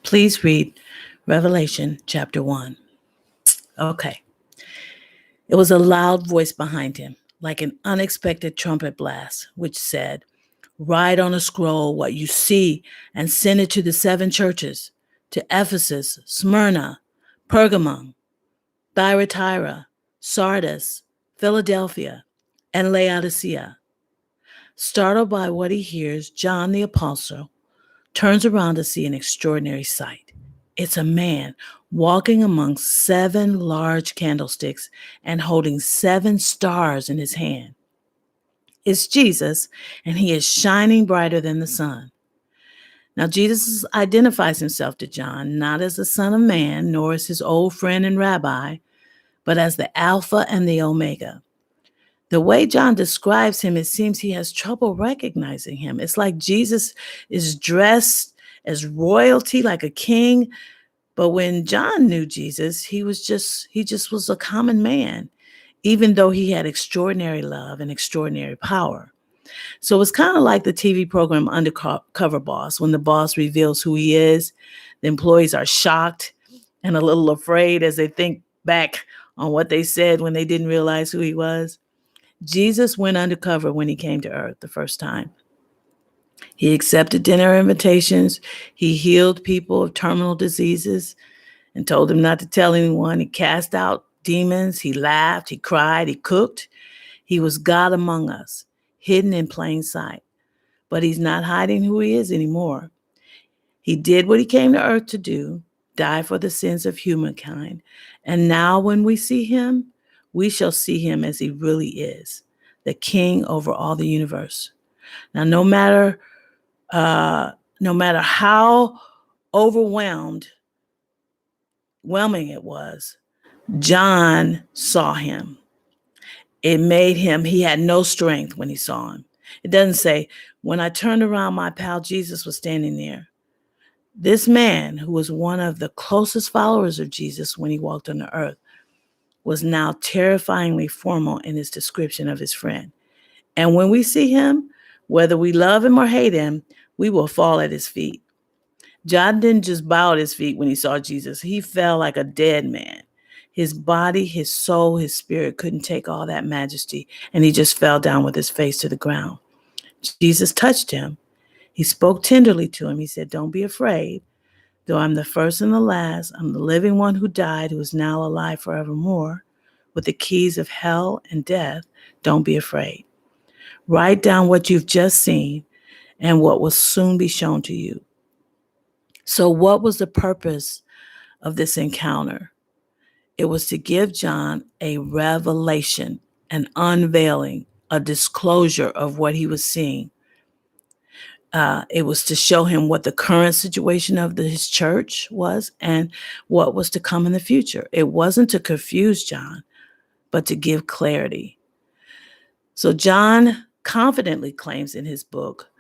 Please read Revelation chapter 1. Okay. It was a loud voice behind him, like an unexpected trumpet blast, which said, "Write on a scroll what you see and send it to the seven churches, to Ephesus, Smyrna, Pergamum, Thyatira, Sardis, Philadelphia, and Laodicea." Startled by what he hears, John the Apostle turns around to see an extraordinary sight. It's a man walking among seven large candlesticks and holding seven stars in his hand. It's Jesus, and he is shining brighter than the sun. Now, Jesus identifies himself to John not as the Son of Man, nor as his old friend and rabbi, but as the Alpha and the Omega. The way John describes him, it seems he has trouble recognizing him. It's like Jesus is dressed as royalty, like a king. But when John knew Jesus, he just was a common man, even though he had extraordinary love and extraordinary power. So it's kind of like the TV program Undercover Boss. When the boss reveals who he is, the employees are shocked and a little afraid as they think back on what they said when they didn't realize who he was. Jesus went undercover when he came to earth the first time. He accepted dinner invitations. He healed people of terminal diseases and told them not to tell anyone. He cast out demons. He laughed. He cried. He cooked. He was God among us, hidden in plain sight. But he's not hiding who he is anymore. He did what he came to earth to do, die for the sins of humankind. And now when we see him, we shall see him as he really is, the king over all the universe. Now, no matter how overwhelming it was, John saw him. It made him, he had no strength when he saw him. It doesn't say, when I turned around, my pal Jesus was standing there. This man, who was one of the closest followers of Jesus when he walked on the earth, was now terrifyingly formal in his description of his friend. And when we see him, whether we love him or hate him, we will fall at his feet. John didn't just bow at his feet when he saw Jesus. He fell like a dead man. His body, his soul, his spirit couldn't take all that majesty, and he just fell down with his face to the ground. Jesus touched him. He spoke tenderly to him. He said, "Don't be afraid. Though I'm the first and the last, I'm the living one who died, who is now alive forevermore, with the keys of hell and death. Don't be afraid. Write down what you've just seen and what will soon be shown to you." So what was the purpose of this encounter? It was to give John a revelation, an unveiling, a disclosure of what he was seeing. It was to show him what the current situation of his church was and what was to come in the future. It wasn't to confuse John, but to give clarity. So John confidently claims in his book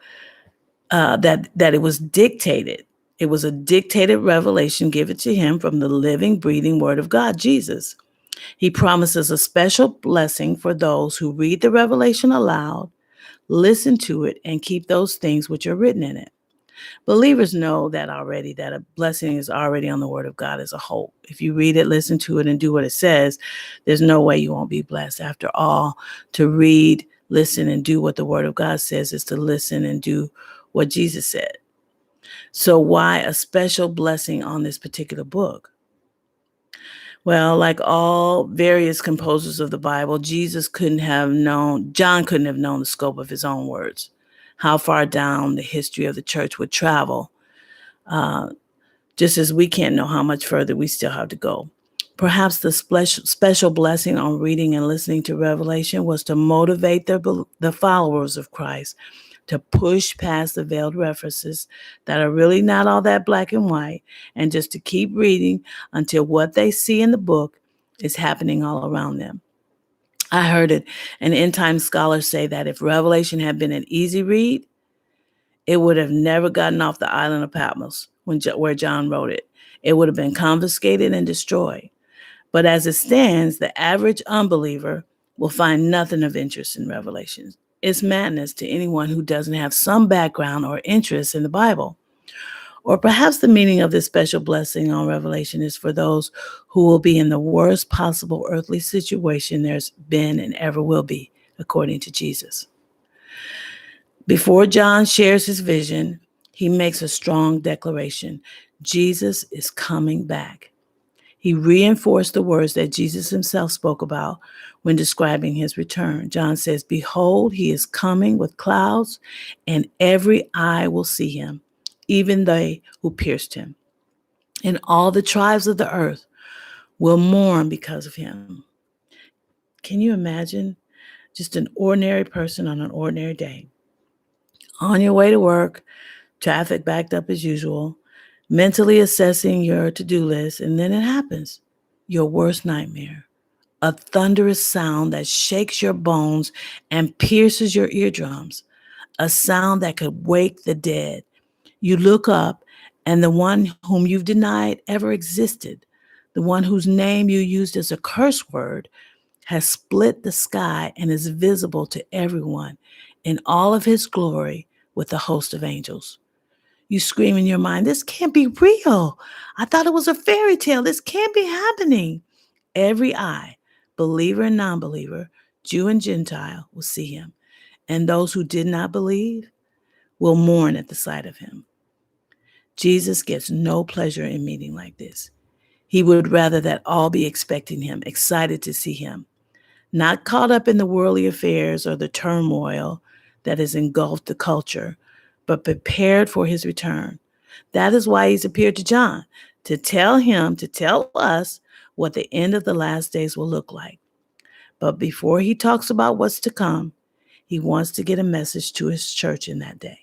that it was dictated. It was a dictated revelation given to him from the living, breathing Word of God, Jesus. He promises a special blessing for those who read the revelation aloud, listen to it, and keep those things which are written in it. Believers know that already, that a blessing is already on the Word of God as a whole. If you read it, listen to it, and do what it says, there's no way you won't be blessed. After all, to read, listen, and do what the Word of God says is to listen and do what Jesus said. So why a special blessing on this particular book? Well, like all various composers of the Bible, John couldn't have known the scope of his own words, how far down the history of the church would travel, just as we can't know how much further we still have to go. Perhaps the special blessing on reading and listening to Revelation was to motivate the followers of Christ to push past the veiled references that are really not all that black and white, and just to keep reading until what they see in the book is happening all around them. I heard an end-time scholar say that if Revelation had been an easy read, it would have never gotten off the island of Patmos where John wrote it. It would have been confiscated and destroyed. But as it stands, the average unbeliever will find nothing of interest in Revelation. It's madness to anyone who doesn't have some background or interest in the Bible. Or perhaps the meaning of this special blessing on Revelation is for those who will be in the worst possible earthly situation there's been and ever will be, according to Jesus. Before John shares his vision, he makes a strong declaration. Jesus is coming back. He reinforced the words that Jesus himself spoke about when describing his return. John says, "Behold, he is coming with clouds, and every eye will see him, even they who pierced him. And all the tribes of the earth will mourn because of him." Can you imagine just an ordinary person on an ordinary day? On your way to work, traffic backed up as usual, mentally assessing your to-do list, and then it happens. Your worst nightmare. A thunderous sound that shakes your bones and pierces your eardrums. A sound that could wake the dead. You look up, and the one whom you've denied ever existed, the one whose name you used as a curse word, has split the sky and is visible to everyone in all of his glory with a host of angels. You scream in your mind, "This can't be real. I thought it was a fairy tale. This can't be happening." Every eye, believer and non-believer, Jew and Gentile, will see him. And those who did not believe will mourn at the sight of him. Jesus gets no pleasure in meeting like this. He would rather that all be expecting him, excited to see him, not caught up in the worldly affairs or the turmoil that has engulfed the culture, but prepared for his return. That is why he's appeared to John, to tell us what the end of the last days will look like. But before he talks about what's to come, he wants to get a message to his church in that day.